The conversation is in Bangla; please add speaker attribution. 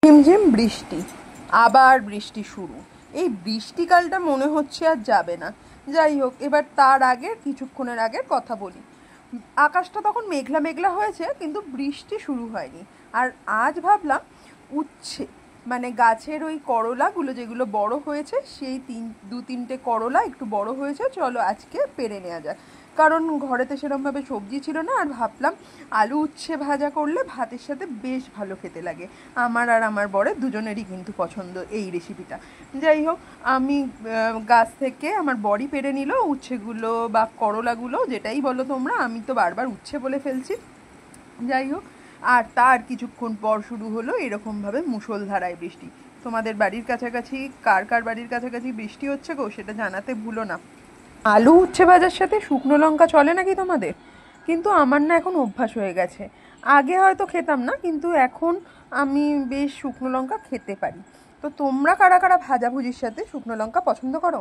Speaker 1: ঝিমঝিম বৃষ্টি, আবার বৃষ্টি শুরু। এই বৃষ্টিকালটা মনে হচ্ছে আর যাবে না। যাই হোক, এবার তার আগে কিছুক্ষণের আগের কথা বলি। আকাশটা তখন মেঘলা মেঘলা হয়েছে, কিন্তু বৃষ্টি শুরু হয়নি। আর আজ ভাবলাম উচ্ছে, মানে গাছের ওই করলাগুলো যেগুলো বড় হয়েছে, সেই দু তিনটে করলা একটু বড় হয়েছে, চলো আজকে পেরে নেওয়া যাক। কারণ ঘরেতে সেরকমভাবে সবজি ছিল না, আর ভাবলাম আলু উচ্ছে ভাজা করলে ভাতের সাথে বেশ ভালো খেতে লাগে। আমার আর আমার বরের দুজনেরই কিন্তু পছন্দ এই রেসিপিটা। যাই হোক, আমি গাছ থেকে আমার বরই পেরে নিল উচ্ছেগুলো বা করলাগুলো, যেটাই বলো তোমরা, আমি তো বারবার উচ্ছে বলে ফেলছি। যাই হোক, আর তার কিছুক্ষণ পর শুরু হলো এরকমভাবে মুষলধারায় বৃষ্টি। তোমাদের বাড়ির কাছাকাছি কার কার বাড়ির কাছাকাছি বৃষ্টি হচ্ছে গো, সেটা জানাতে ভুলো না। আলু উচ্ছে ভাজার সাথে শুকনো লঙ্কা চলে নাকি তোমাদের? কিন্তু আমার না এখন অভ্যাস হয়ে গেছে। আগে হয়তো খেতাম না, কিন্তু এখন আমি বেশ শুকনো লঙ্কা খেতে পারি। তো তোমরা কারা কারা ভাজাভুজির সাথে শুকনো লঙ্কা পছন্দ করো?